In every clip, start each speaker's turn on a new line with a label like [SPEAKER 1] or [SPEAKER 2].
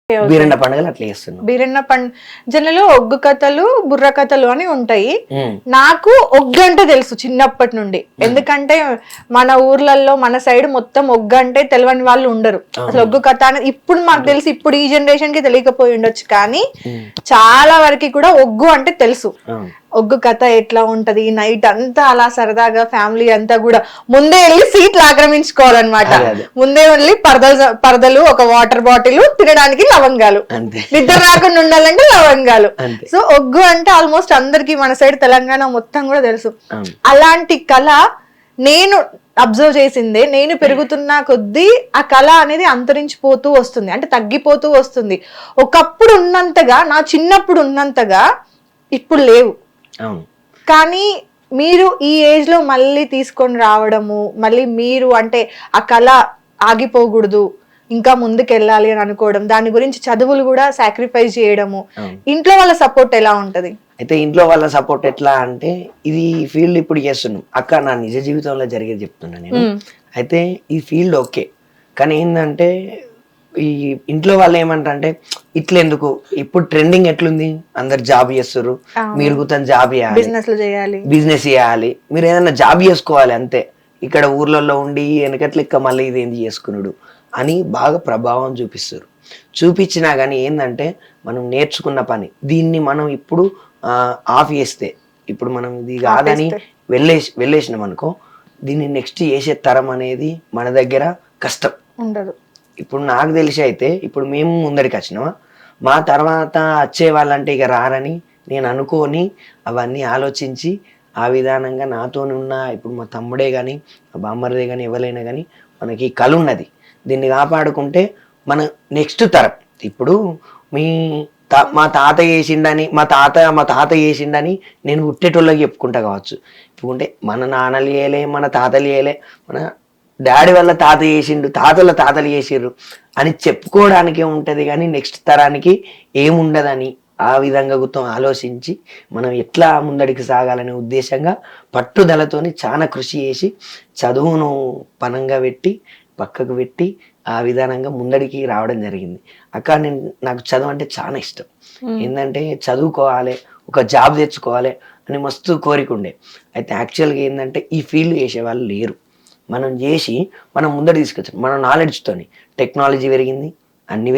[SPEAKER 1] బీరన్న పండుగలు అట్లా చేస్తున్నాం.
[SPEAKER 2] బీరన్న జనలో ఒగ్గు కథలు బుర్ర కథలు అని ఉంటాయి. నాకు ఒగ్గు అంటే తెలుసు చిన్నప్పటి నుండి, ఎందుకంటే మన ఊర్లలో మన సైడ్ మొత్తం ఒగ్గు అంటే తెలియని వాళ్ళు ఉండరు. అసలు ఒగ్గు కథ అనేది ఇప్పుడు మాకు తెలిసి, ఇప్పుడు ఈ జనరేషన్ కి తెలియకపోయి ఉండొచ్చు, కానీ చాలా వరకు కూడా ఒగ్గు అంటే తెలుసు. ఒగ్గు కథ ఎట్లా ఉంటది, నైట్ అంతా అలా సరదాగా ఫ్యామిలీ అంతా కూడా ముందే వెళ్ళి సీట్లు ఆక్రమించుకోవాలన్నమాట. ముందే వెళ్ళి పరదలు, ఒక వాటర్ బాటిల్, తినడానికి లవంగాలు, నిద్ర రాకుండా ఉండాలంటే లవంగాలు. సో ఒగ్గు అంటే ఆల్మోస్ట్ అందరికి మన సైడ్ తెలంగాణ మొత్తం కూడా తెలుసు. అలాంటి కళ నేను అబ్జర్వ్ చేసిందే, నేను పెరుగుతున్న కొద్దీ ఆ కళ అనేది అంతరించిపోతూ వస్తుంది, అంటే తగ్గిపోతూ వస్తుంది. ఒకప్పుడు ఉన్నంతగా, నా చిన్నప్పుడు ఉన్నంతగా ఇప్పుడు లేవు. కానీ మీరు ఈ ఏజ్ లో మళ్ళీ తీసుకొని రావడము, మళ్ళీ మీరు అంటే ఆ కళ ఆగిపోకూడదు, ఇంకా ముందుకెళ్ళాలి అని అనుకోవడం, దాని గురించి చదువులు కూడా సాక్రిఫైస్ చేయడము, ఇంట్లో వాళ్ళ సపోర్ట్ ఎలా ఉంటది?
[SPEAKER 1] అయితే ఇంట్లో వాళ్ళ సపోర్ట్ ఎట్లా అంటే, ఇది ఫీల్డ్ ఇప్పుడు చేస్తున్నాం అక్క, నా నిజ జీవితంలో జరిగేది చెప్తున్నా నేను. అయితే ఈ ఫీల్డ్ ఓకే, కానీ ఏంటంటే ఈ ఇంట్లో వాళ్ళు ఏమంటారంటే, ఇట్లా ఎందుకు, ఇప్పుడు ట్రెండింగ్ ఎట్లుంది, అందరు జాబ్ చేస్తారు, మీరు గుర్తని జాబ్ చేయాలి, బిజినెస్ చేయాలి, మీరు ఏదైనా జాబ్ చేసుకోవాలి అంతే, ఇక్కడ ఊర్లలో ఉండి వెనకట్లెక్క మళ్ళీ ఇది ఏంది చేసుకున్నాడు అని బాగా ప్రభావం చూపిస్తారు. చూపించినా కానీ ఏంటంటే, మనం నేర్చుకున్న పని దీన్ని మనం ఇప్పుడు ఆఫ్ చేస్తే, ఇప్పుడు మనం ఇది కాదని వెళ్ళేసినాం అనుకో, దీన్ని నెక్స్ట్ చేసే తరం అనేది మన దగ్గర కష్టం
[SPEAKER 2] ఉండదు.
[SPEAKER 1] ఇప్పుడు నాకు తెలిసి అయితే, ఇప్పుడు మేము ముందరికి వచ్చినామా, మా తర్వాత వచ్చే వాళ్ళంటే ఇక రారని నేను అనుకోని అవన్నీ ఆలోచించి ఆ విధానంగా నాతోనున్న ఇప్పుడు మా తమ్ముడే కానీ మా బామ్మర్దే కానీ ఎవరైనా కానీ మనకి కళ ఉన్నది, దీన్ని కాపాడుకుంటే మన నెక్స్ట్ తరం. ఇప్పుడు మా తాత చేసిండని, మా తాత చేసిండని నేను పుట్టేటోళ్ళకి చెప్పుకుంటా కావచ్చు. ఇప్పుడు మన నాన్నలు చేయలే, మన తాతలు చేయలే, మన డాడీ వల్ల తాత చేసిండు, తాతలు చేసిర్రు అని చెప్పుకోవడానికే ఉంటది, కానీ నెక్స్ట్ తరానికి ఏముండదని ఆ విధంగా గుర్తం ఆలోచించి మనం ఎట్లా ముందడికి సాగాలనే ఉద్దేశంగా పట్టుదలతోని చాలా కృషి చేసి చదువును పనంగా పెట్టి పక్కకు పెట్టి ఆ విధానంగా ముందడికి రావడం జరిగింది. అక్క నాకు చదువు అంటే చాలా ఇష్టం. ఏంటంటే చదువుకోవాలి, ఒక జాబ్ తెచ్చుకోవాలి అని మస్తు కోరిక ఉండే. అయితే యాక్చువల్గా ఏంటంటే ఈ ఫీల్డ్ చేసేవాళ్ళు లేరు. మనం చేసి మనం ముందర తీసుకొచ్చాం, మన నాలెడ్జ్తోని. టెక్నాలజీ పెరిగింది, అన్ని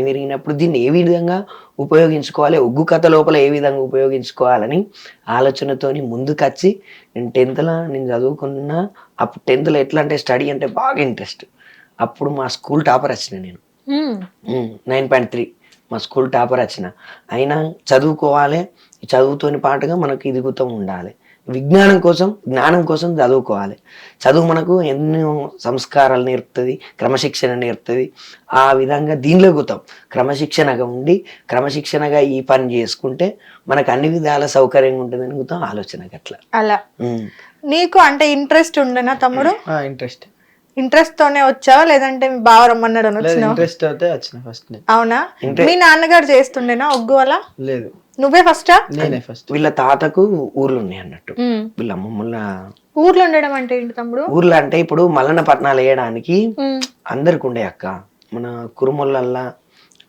[SPEAKER 1] పెరిగినప్పుడు దీన్ని ఏ విధంగా ఉపయోగించుకోవాలి, ఒగ్గు కథ లోపల ఏ విధంగా ఉపయోగించుకోవాలని ఆలోచనతోని ముందుకొచ్చి నేను 10th నేను చదువుకున్నా. అప్పుడు 10th ఎట్లా అంటే స్టడీ అంటే బాగా ఇంట్రెస్ట్. అప్పుడు మా స్కూల్ టాపర్ వచ్చిన నేను 9.3 మా స్కూల్ టాపర్ వచ్చిన. అయినా చదువుకోవాలి, చదువుతోని పాటుగా మనకు ఇదిగుతం ఉండాలి, విజ్ఞానం కోసం జ్ఞానం కోసం చదువుకోవాలి. చదువు మనకు ఎన్నో సంస్కారాలు నేర్పుతుంది, క్రమశిక్షణ నేర్పుతుంది. ఆ విధంగా దీనిలో గుతాం క్రమశిక్షణగా ఉండి క్రమశిక్షణగా ఈ పని చేసుకుంటే మనకు అన్ని విధాల సౌకర్యంగా ఉంటుందని గుతాం ఆలోచన. అట్లా
[SPEAKER 2] అలా నీకు అంటే ఇంట్రెస్ట్ ఉండేనా తమ్ముడు? ఇంట్రెస్ట్ తోనే వచ్చావా, లేదంటే మీ బావ రమ్మన్నాడు అని వచ్చినా?
[SPEAKER 3] ఇంట్రెస్ట్ అయితే వచ్చిన ఫస్ట్.
[SPEAKER 2] అవునా? మీ నాన్నగారు చేస్తుండేనా ఒగ్గు అలా?
[SPEAKER 3] లేదు,
[SPEAKER 2] నువ్వే ఫస్టా?
[SPEAKER 3] నేనే ఫస్ట్.
[SPEAKER 1] వీళ్ళ తాతకు ఊర్లు ఉన్నాయి అన్నట్టు, వీళ్ళ అమ్మమ్మల
[SPEAKER 2] ఊర్లో ఉండడం అంటే ఏంటి తమ్ముడు?
[SPEAKER 1] ఊర్లో అంటే ఇప్పుడు మల్లన పట్నాలు వేయడానికి అందరికి ఉండే అక్క. మన కురుమొల్లల్లా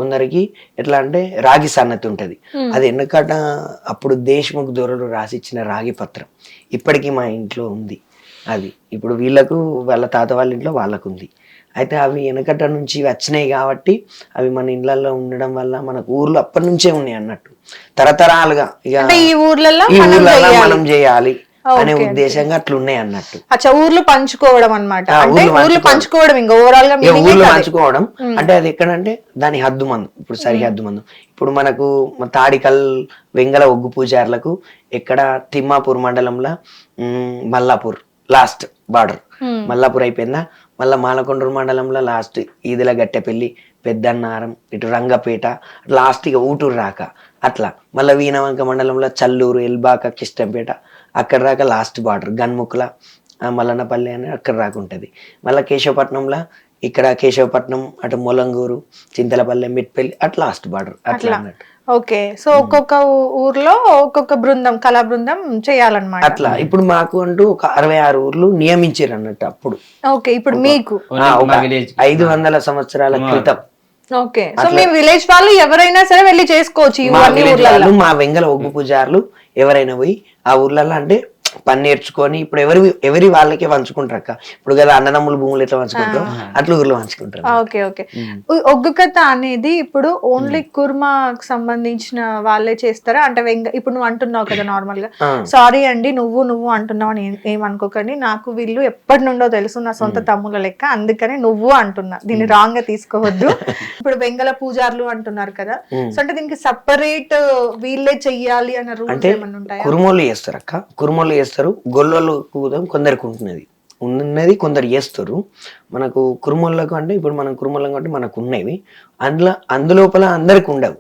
[SPEAKER 1] కొందరికి ఎట్లా అంటే రాగి సన్నతి ఉంటది, అది ఎన్నకట అప్పుడు దేశ్ముఖ్ దొరలు రాసిచ్చిన రాగి పత్రం ఇప్పటికీ మా ఇంట్లో ఉంది. అది ఇప్పుడు వీళ్ళకు వాళ్ళ తాత వాళ్ళ ఇంట్లో వాళ్ళకు ఉంది. అయితే అవి వెనకట నుంచి వచ్చినాయి కాబట్టి అవి మన ఇళ్లలో ఉండడం వల్ల మనకు ఊర్లో అప్పటి నుంచే ఉన్నాయి అన్నట్టు, తరతరాలుగా ఇక ఈ ఊర్లలో మనం చేయాలి అనే ఉద్దేశంగా అట్లా ఉన్నాయి అన్నట్టు.
[SPEAKER 2] అచ్చా, ఊర్లు పంచుకోవడం అన్నమాట. ఊర్లు పంచుకోవడం, ఇంకా ఓవరాల్ గా
[SPEAKER 1] ఊర్లు పంచుకోవడం అంటే అది ఎక్కడంటే దాని హద్దు మందు, ఇప్పుడు సరిహద్దు మందు. ఇప్పుడు మనకు తాడికల్ వెంగళ ఒగ్గు పూజారులకు ఎక్కడ తిమ్మాపూర్ మండలంలో మల్లాపూర్ లాస్ట్ బార్డర్, మల్లాపూర్ అయిపోయిందా, మళ్ళీ మాలకొండూరు మండలంలో లాస్ట్ ఈదుల గట్టెపల్లి, పెద్దన్నారం, ఇటు రంగపేట, లాస్ట్ ఇక ఊటూరు రాక అట్లా. మళ్ళీ వీణవంక మండలంలో చల్లూరు, ఎల్బాక, కిష్టంపేట, అక్కడ రాక లాస్ట్ బార్డర్ గన్ముక్కుల, మల్లన్నపల్లి అని అక్కడ రాక ఉంటుంది. మళ్ళీ కేశవపట్నంలో ఇక్కడ కేశవపట్నం, అటు మొలంగూరు, చింతలపల్లె, మిట్పల్లి అట్లా లాస్ట్ బార్డర్ అట్లా అన్నట్టు.
[SPEAKER 2] ఓకే, సో ఒక్కొక్క ఊర్లో ఒక్కొక్క బృందం, కళా బృందం చేయాలన్నమాట.
[SPEAKER 1] అట్లా ఇప్పుడు మాకు అంటూ ఒక 66 ఊర్లు నియమించారు అన్నట్టు అప్పుడు.
[SPEAKER 2] ఓకే, ఇప్పుడు మీకు
[SPEAKER 1] 500 సంవత్సరాల క్రితం
[SPEAKER 2] ఓకే, సో మీ విలేజ్ వాళ్ళు ఎవరైనా సరే వెళ్ళి చేసుకోవచ్చు
[SPEAKER 1] మా విలేజ్ వాళ్ళు, మా వెంగల ఒగ్గు పూజారులు ఎవరైనా పోయి ఆ ఊర్లలో అంటే పని నేర్చుకొని ఇప్పుడు ఎవరి వాళ్ళకే పంచుకుంటారు అక్క. ఇప్పుడు కదా అన్నదమ్ములు భూములు ఎట్లా పంచుకుంటారు అట్లా ఊర్లో పంచుకుంటారు.
[SPEAKER 2] Okay okay. ఒగ్గు కథ అనేది ఇప్పుడు ఓన్లీ కుర్మాకు సంబంధించిన వాళ్ళే చేస్తారా? అంటే ఇప్పుడు నువ్వు అంటున్నావు కదా నార్మల్ గా, సారీ అండి నువ్వు అంటున్నావు అని ఏమనుకోకండి, నాకు వీళ్ళు ఎప్పటి నుండో తెలుసు, నా సొంత తమ్ముల లెక్క, అందుకని నువ్వు అంటున్నా, దీన్ని రాంగ్ గా తీసుకోవద్దు. ఇప్పుడు వెంగళ పూజారులు అంటున్నారు కదా, సో అంటే దీనికి సపరేట్ వీళ్ళే చెయ్యాలి అన్న రూల్స్ ఏమన్నా ఉంటాయా?
[SPEAKER 1] కురుమోళ్ళు చేస్తారు అక్క, కురుమోళ్ళు చేస్తారు, గొల్లలు కూదాం కొందరికి ఉన్నది కొందరు చేస్తారు. మనకు కురుమోళ్ళకు అంటే ఇప్పుడు మనం కురుమోళ్ళం కాబట్టి మనకు ఉన్నవి, అందులోపల అందరికి ఉండవు.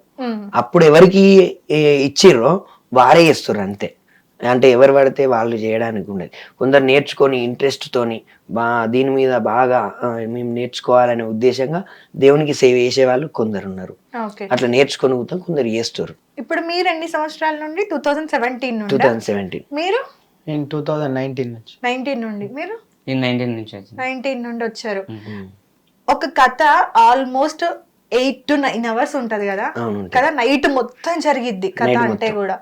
[SPEAKER 1] అప్పుడు ఎవరికి ఇచ్చిర్రో వారే చేస్తారు అంతే. అంటే ఎవరు పడితే వాళ్ళు చేయడానికి ఉండదు. కొందరు నేర్చుకొని ఇంట్రెస్ట్ తోని దీని మీద బాగా మేము నేర్చుకోవాలనే ఉద్దేశంగా దేవునికి సేవ చేసే వాళ్ళు కొందరు ఉన్నారు. అట్లా నేర్చుకొని కొందరు చేస్తారు.
[SPEAKER 2] ఇప్పుడు మీరు ఎన్ని సంవత్సరాల నుండి?
[SPEAKER 1] 2017.
[SPEAKER 2] మీరు
[SPEAKER 3] 2019
[SPEAKER 2] నుండి. మీరు
[SPEAKER 3] 19
[SPEAKER 2] నుండి వచ్చారు. ఒక కథ ఆల్మోస్ట్ 8 to 9 hours ఉంటది కదా కదా, నైట్ మొత్తం జరిగిద్ది కథ అంటే కూడా.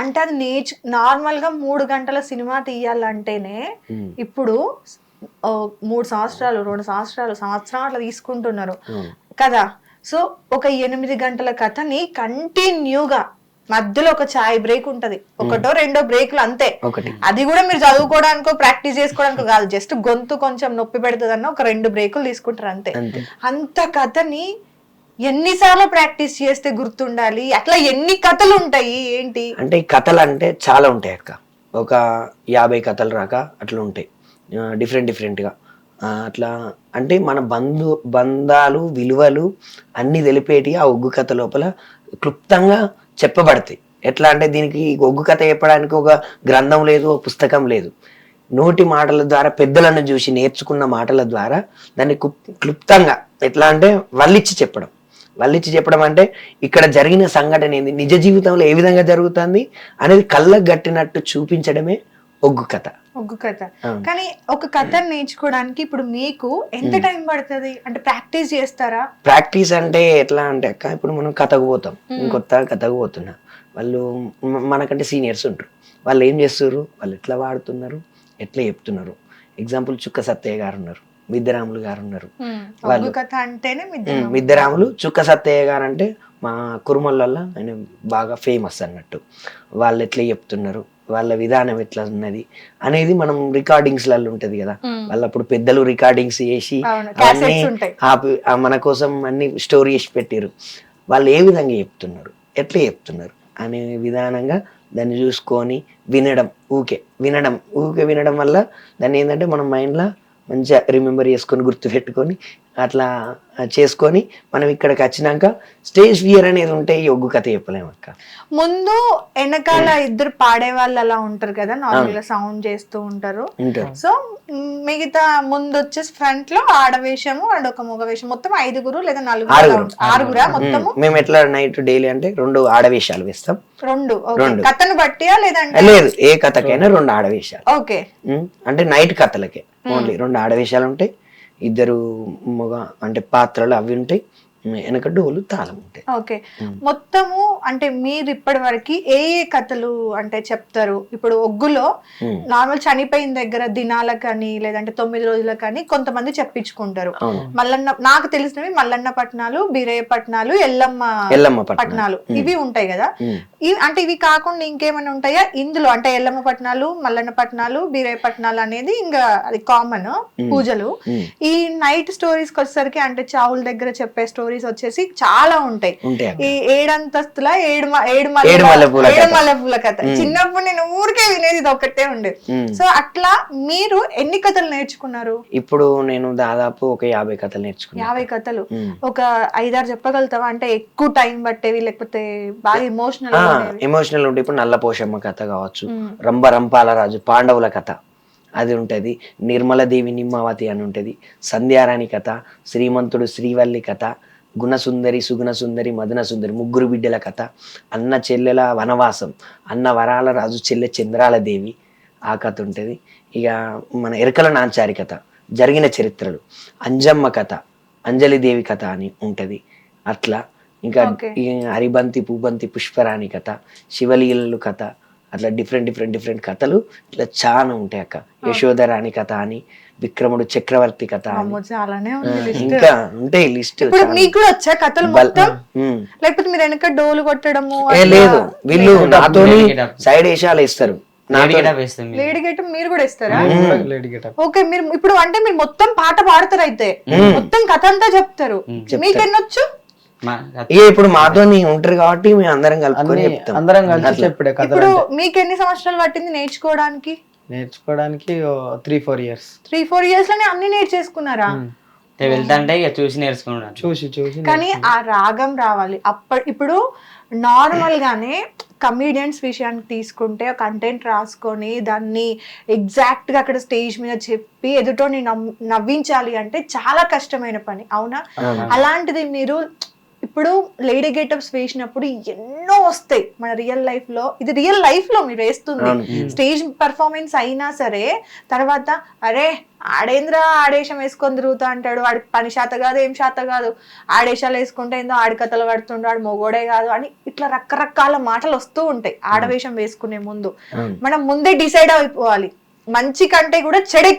[SPEAKER 2] అంటే అది నార్మల్ గా 3 గంటల సినిమా తీయాలంటేనే ఇప్పుడు 3 సంవత్సరాలు 2 సంవత్సరం అట్లా తీసుకుంటున్నారు కదా. సో ఒక 8 గంటల కథని కంటిన్యూగా మధ్యలో ఒక చాయ్ బ్రేక్ ఉంటది, 1-2 బ్రేక్లు అంతే. అది కూడా మీరు చదువుకోవడానికో ప్రాక్టీస్ చేసుకోవడానికో కాదు, జస్ట్ గొంతు కొంచెం నొప్పి పెడుతుందన్న ఒక 2 బ్రేకులు తీసుకుంటారు అంతే. అంత కథని ఎన్నిసార్లు ప్రాక్టీస్ చేస్తే గుర్తుండాలి? అట్లా ఎన్ని కథలు ఉంటాయి ఏంటి?
[SPEAKER 1] అంటే ఈ కథలు అంటే చాలా ఉంటాయి అక్క, ఒక 50 కథలు రాక అట్లా ఉంటాయి డిఫరెంట్ గా. అట్లా అంటే మన బంధాలు విలువలు అన్ని తెలిపేటి ఆ ఒగ్గు కథ లోపల క్లుప్తంగా చెప్పబడతాయి. ఎట్లా అంటే దీనికి ఒగ్గు కథ చెప్పడానికి ఒక గ్రంథం లేదు, ఒక పుస్తకం లేదు. నోటి మాటల ద్వారా పెద్దలను చూసి నేర్చుకున్న మాటల ద్వారా దాన్ని క్లుప్తంగా ఎట్లా అంటే వల్లిచ్చి చెప్పడం అంటే ఇక్కడ జరిగిన సంఘటన ఏంది, నిజ జీవితంలో ఏ విధంగా జరుగుతుంది అనేది కళ్ళకు గట్టినట్టు చూపించడమే ఒగ్గు కథ.
[SPEAKER 2] కానీ ఒక కథను నేర్చుకోవడానికి ఇప్పుడు మీకు ఎంత టైం పడుతుంది? అంటే ప్రాక్టీస్ చేస్తారా?
[SPEAKER 1] ప్రాక్టీస్ అంటే ఎట్లా అంటే అక్క, ఇప్పుడు మనం కథకు పోతాం, కొత్త కథకు పోతున్నా, వాళ్ళు మనకంటే సీనియర్స్ ఉంటారు, వాళ్ళు ఏం చేస్తారు, వాళ్ళు ఎట్లా వాడుతున్నారు, ఎట్లా చెప్తున్నారు. ఎగ్జాంపుల్ చుక్క సత్తయ్య గారు ఉన్నారు, మిద్దరాములు గారు ఉన్నారు. వాళ్ళు మిద్దరాములు, చుక్క సత్తయ్య గారు అంటే మా కురుమల్ల ఆయన బాగా ఫేమస్ అన్నట్టు. వాళ్ళు ఎట్లా చెప్తున్నారు, వాళ్ళ విధానం ఎట్లా ఉన్నది అనేది మనం రికార్డింగ్స్ లలో ఉంటది కదా, వాళ్ళు అప్పుడు పెద్దలు రికార్డింగ్స్ చేసి మన కోసం అన్ని స్టోరీ చేసి పెట్టారు. వాళ్ళు ఏ విధంగా చెప్తున్నారు, ఎట్లా చెప్తున్నారు అనే విధానంగా దాన్ని చూసుకొని ఊకే వినడం వల్ల దాన్ని ఏంటంటే మనం మైండ్లో మంచిగా రిమెంబర్ చేసుకొని గుర్తు పెట్టుకొని అట్లా చేసుకొని మనం ఇక్కడికి వచ్చినాక స్టేజ్ ఫియర్ అనేది ఉంటే ఈ ఒగ్గు కథ చెప్పలేము అక్క.
[SPEAKER 2] ముందు వెనకాల ఇద్దరు పాడే వాళ్ళు అలా ఉంటారు కదా, నార్మల్ గా సౌండ్ చేస్తూ ఉంటారు. సో మిగతా ముందు వచ్చేసి ఫ్రంట్ లో ఆడవేషము అండ్ ఒక మగ వేషం, మొత్తం 5 లేదా 6 మొత్తము.
[SPEAKER 1] మేము ఎట్లా నైట్ డైలీ అంటే 2 ఆడవేషాలు వేస్తాం.
[SPEAKER 2] 2 కథను బట్టియా లేదంటే?
[SPEAKER 1] లేదు, ఏ కథకైనా 2 ఆడవేషాలు.
[SPEAKER 2] ఓకే,
[SPEAKER 1] అంటే నైట్ కథలకే ఓన్లీ 2 ఆడవేషాలు ఉంటాయి, 2 మగ అంటే పాత్రలు అవి ఉంటాయి, వెనక డోలు తాళం ఉంటాయి.
[SPEAKER 2] ఓకే, మొత్తము అంటే మీరు ఇప్పటి వరకు ఏ కథలు అంటే చెప్తారు? ఇప్పుడు ఒగ్గులో నార్మల్ చనిపోయిన దగ్గర దినాలకని లేదంటే 9 రోజులకని కొంతమంది చెప్పించుకుంటారు. మల్లన్న, నాకు తెలిసినవి మల్లన్న పట్నాలు, బీరయ్య పట్నాలు, ఎల్లమ్మ పట్నాలు ఇవి ఉంటాయి కదా. అంటే ఇవి కాకుండా ఇంకేమైనా ఉంటాయా ఇందులో? అంటే ఎల్లమ్మ పట్నాలు, మల్లన్న పట్నాలు, బీరయ్య పట్నాలు అనేది ఇంకా అది కామన్ పూజలు. ఈ నైట్ స్టోరీస్ వచ్చేసరికి అంటే చావుల దగ్గర చెప్పే స్టోరీస్ వచ్చేసి చాలా ఉంటాయి. ఈ 7 అంతస్తుల 7 మల్లె పూల కథ చిన్నప్పుడు నేను ఊరికే వినేది ఇది ఒకటే ఉండేది. సో అట్లా మీరు ఎన్ని కథలు నేర్చుకున్నారు?
[SPEAKER 1] ఇప్పుడు నేను దాదాపు ఒక 50 కథలు నేర్చుకున్నాను.
[SPEAKER 2] 50 కథలు ఒక 5-6 చెప్పగలుగుతావా? అంటే ఎక్కువ టైం పట్టేవి లేకపోతే బాగా
[SPEAKER 1] ఎమోషనల్ ఉంటే ఇప్పుడు నల్ల పోషమ్మ కథ కావచ్చు, రంపాల రాజు పాండవుల కథ అది ఉంటది, నిర్మలదేవి నిమ్మవతి అని ఉంటది, సంధ్యారాణి కథ, శ్రీమంతుడు శ్రీవల్లి కథ, గుణసుందరి సుగుణ సుందరి మదన సుందరి 3 బిడ్డల కథ, అన్న చెల్లెల వనవాసం, అన్న వరాల రాజు చెల్లె చంద్రాలదేవి ఆ కథ ఉంటది. ఇక మన ఎరకల నాంచారి కథ, జరిగిన చరిత్రలు, అంజమ్మ కథ, అంజలిదేవి కథ అని ఉంటది. అట్లా ఇంకా
[SPEAKER 2] Okay.
[SPEAKER 1] ఈ హరిబంతి పూబంతి పుష్పరాణి కథ, శివలీలలు కథ, అట్లా డిఫరెంట్ కథలు ఇట్లా చాలా ఉంటాయి అక్క. యశోధరాణి కథ అని, విక్రముడు చక్రవర్తి కథ అని,
[SPEAKER 2] అమ్మో, చాలానే ఉంది లిస్ట్.
[SPEAKER 1] ఇంకా ఉంటాయి లిస్ట్.
[SPEAKER 2] ఇప్పుడు మీకు కూడా వచ్చా కథలు మొత్తం, లేకపోతే మీరు వెనక డోలు కొట్టడము
[SPEAKER 1] లేదు, వీళ్ళు నాతోని సైడ్ వేషాలు ఇస్తారు.
[SPEAKER 2] లేడీ గెటప్ మీరు కూడా ఇస్తారా?
[SPEAKER 4] Lady getup.
[SPEAKER 2] ఓకే, మీరు ఇప్పుడు అంటే మీరు మొత్తం పాట పాడతారు అయితే, మొత్తం కథ అంతా చెప్తారు. మీకు ఎన్నొచ్చు?
[SPEAKER 1] ఇక ఇప్పుడు మాతోని ఉంటారు కాబట్టి మేము అందరం కలుపుకొని చెప్తాం.
[SPEAKER 4] అందరం కలిసి చెప్పడే కథ.
[SPEAKER 2] ఇప్పుడు మీకు ఎన్ని సంవత్సరాలు పట్టింది నేర్చుకోవడానికి?
[SPEAKER 4] 3-4 years.
[SPEAKER 2] 3-4 years లోనే అన్ని నేర్చేసుకున్నారా?
[SPEAKER 3] వెళ్తాంటే ఇక చూసి నేర్చుకున్నాను.
[SPEAKER 4] చూసి
[SPEAKER 2] కానీ ఆ రాగం రావాలి. ఇప్పుడు నార్మల్ గానే కమీడియన్స్ విషయానికి తీసుకుంటే కంటెంట్ రాసుకొని దాన్ని ఎగ్జాక్ట్ గా అక్కడ స్టేజ్ మీద చెప్పి ఎదుటోని నవ్వించాలి అంటే చాలా కష్టమైన పని, అవునా? అలాంటిది మీరు ఇప్పుడు లేడీ గెటప్స్ వేసినప్పుడు ఎన్నో వస్తాయి మన రియల్ లైఫ్ లో. ఇది రియల్ లైఫ్ లో మీరు వేస్తుంది, స్టేజ్ పర్ఫార్మెన్స్ అయినా సరే తర్వాత అరే ఆడేంద్ర ఆడేశం వేసుకొని తిరుగుతా అంటాడు, వాడి పని శాత కాదు ఏం శాత కాదు, ఆడేశాలు వేసుకుంటే ఏందో ఆడి కథలు పడుతుండు, వాడు మొగోడే కాదు అని ఇట్లా రకరకాల మాటలు వస్తూ ఉంటాయి ఆడవేషం వేసుకునే ముందు. మనం ముందే డిసైడ్ అయిపోవాలి, మంచి కంటే కూడా చెడు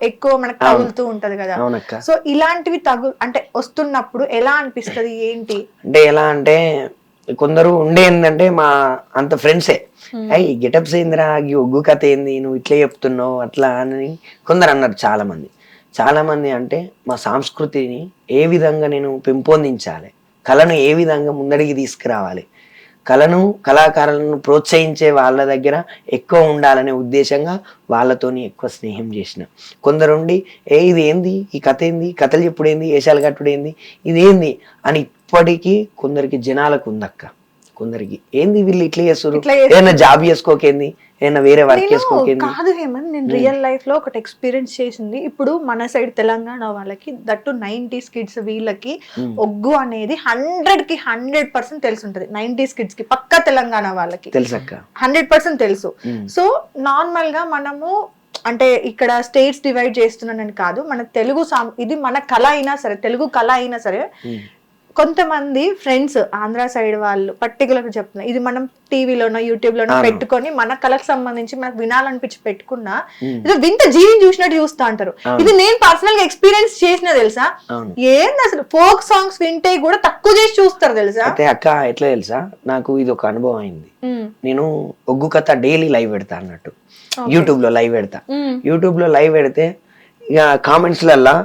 [SPEAKER 2] ఎక్కువ మనకు తగులుతూ ఉంటది కదా. సో ఇలాంటివి అంటే వస్తున్నప్పుడు ఎలా అనిపిస్తది ఏంటి
[SPEAKER 1] అంటే, ఎలా అంటే కొందరు ఉండే ఏంటంటే మా అంత ఫ్రెండ్సే, అయ్యి గెటప్స్ ఏందిరా, ఈ ఒగ్గు కథ ఏంది, నువ్వు ఇట్లా చెప్తున్నావు అట్లా అని కొందరు అన్నారు. చాలా మంది అంటే మా సంస్కృతిని ఏ విధంగా నేను పెంపొందించాలి, కళను ఏ విధంగా ముందడికి తీసుకురావాలి, కళాకారులను ప్రోత్సహించే వాళ్ళ దగ్గర ఎక్కువ ఉండాలనే ఉద్దేశంగా వాళ్ళతోని ఎక్కువ స్నేహం చేసిన. కొందరుండి ఇది ఏంది, ఈ కథ ఏంది, కథలు చెప్పుడు ఏంది, వేషాలు కట్టుడు ఏంది, ఇదేంది అని ఇప్పటికీ కొందరికి జనాలకు ఉందక్క. కొందరికి ఏంది వీళ్ళు ఇట్లా చేస్తారు, ఏదైనా జాబ్ చేసుకోకేంది, ఏదైనా వేరే వర్క్ చేసుకోకేంది.
[SPEAKER 2] కాదు హేమంత్, నేను రియల్ లైఫ్ లో ఒకటి ఎక్స్పీరియన్స్ చేసింది. ఇప్పుడు మన సైడ్ తెలంగాణ వాళ్ళకి దట్టు 90s కిడ్స్ వీళ్ళకి ఒగ్గు అనేది 100కి 100% తెలిసి ఉంటది. 90s కిడ్స్ కి పక్కా తెలంగాణ వాళ్ళకి
[SPEAKER 1] తెలుసక్క,
[SPEAKER 2] 100% తెలుసు. సో నార్మల్ గా మనము అంటే ఇక్కడ స్టేట్స్ డివైడ్ చేస్తున్నానని కాదు, మన తెలుగు ఇది మన కళ అయినా సరే, తెలుగు కళ అయినా సరే కొంతమంది ఫ్రెండ్స్ ఆంధ్ర సైడ్ వాళ్ళు పర్టికులర్ చెప్తున్నారు, ఇది మనం టీవీలోనో యూట్యూబ్ లోనో పెట్టుకొని మన కళకు సంబంధించి మనకు వినాలనిపించి పెట్టుకున్నా ఇది వింత జీవిని చూసినట్టు చూస్తా అంటారు. ఇది నేను పర్సనల్ గా ఎక్స్పీరియన్స్ చేసిన తెలుసా, ఏంది అసలు ఫోక్ సాంగ్స్ వింటే కూడా తక్కువ చేసి చూస్తారు తెలుసా.
[SPEAKER 1] అయితే అక్క ఎట్లా తెలుసా, నాకు ఇది ఒక అనుభవం అయింది. నేను ఒగ్గు కథ డైలీ లైవ్ పెడతా అన్నట్టు, యూట్యూబ్ లో లైవ్ పెడతా. యూట్యూబ్ లో లైవ్ పెడితే ఇక కామెంట్స్ లల్లా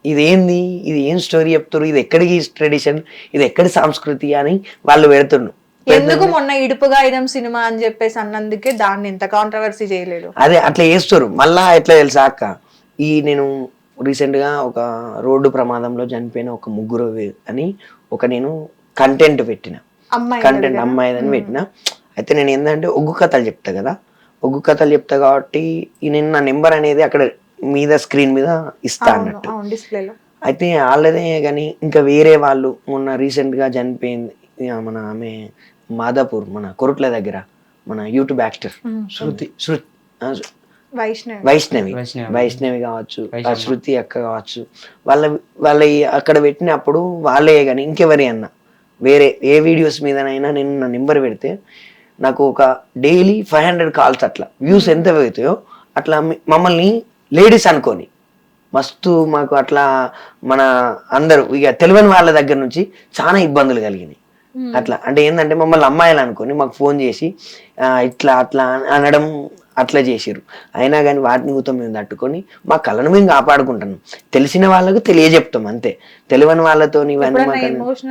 [SPEAKER 1] ఇది ఏం స్టోరీ చెప్తారు, ఇది ఎక్కడికి ట్రెడిషన్, ఇది ఎక్కడి సంస్కృతి అని వాళ్ళు పెడుతున్నారు.
[SPEAKER 2] ఎందుకు మొన్న ఇడుపుగా ఇదం సినిమా అని చెప్పేసి అన్నందుకే దాన్ని ఎంత కాంట్రవర్సీ చేయలేదు.
[SPEAKER 1] అదే అట్లా చేస్తారు. మళ్ళా ఎట్లా తెలుసా అక్క, నేను రీసెంట్ గా ఒక రోడ్డు ప్రమాదంలో చనిపోయిన ఒక ముగ్గురు అని నేను కంటెంట్ పెట్టిన, అమ్మాయిదని పెట్టిన. అయితే నేను ఏంటంటే ఒగ్గు కథలు చెప్తా కదా, ఒగ్గు కథలు చెప్తా కాబట్టి నేను నా నెంబర్ అనేది అక్కడ మీద స్క్రీన్ మీద ఇస్తా అన్నట్టు. అయితే వాళ్ళదే కానీ ఇంకా వేరే వాళ్ళు మొన్న రీసెంట్ గా చనిపోయింది మన ఆమె మాదాపూర్ మన కొరుట్ల దగ్గర మన యూట్యూబ్ యాక్టర్ వైష్ణవి కావచ్చు, శృతి అక్క కావచ్చు, వాళ్ళ అక్కడ పెట్టినప్పుడు వాళ్ళే కానీ ఇంకెవరి అన్నా వేరే ఏ వీడియోస్ మీదనైనా నేను నా నెంబర్ పెడితే నాకు ఒక డైలీ 500 కాల్స్ అట్లా వ్యూస్ ఎంత అవుతాయో అట్లా మమ్మల్ని లేడీస్ అనుకొని మస్తు మాకు అట్లా మన అందరూ ఇక తెలియని వాళ్ళ దగ్గర నుంచి చాలా ఇబ్బందులు కలిగినాయి. అట్లా అంటే ఏంటంటే మమ్మల్ని అమ్మాయిలు అనుకొని మాకు ఫోన్ చేసి ఇట్లా అట్లా అనడం అట్లా చేసిర్రు. అయినా కానీ వాటిని కూడా మేము తట్టుకొని మా కళను మేము కాపాడుకుంటున్నాం. తెలిసిన వాళ్ళకు తెలియజెప్తాం అంతే, తెలియని వాళ్ళతో ఇవన్నీ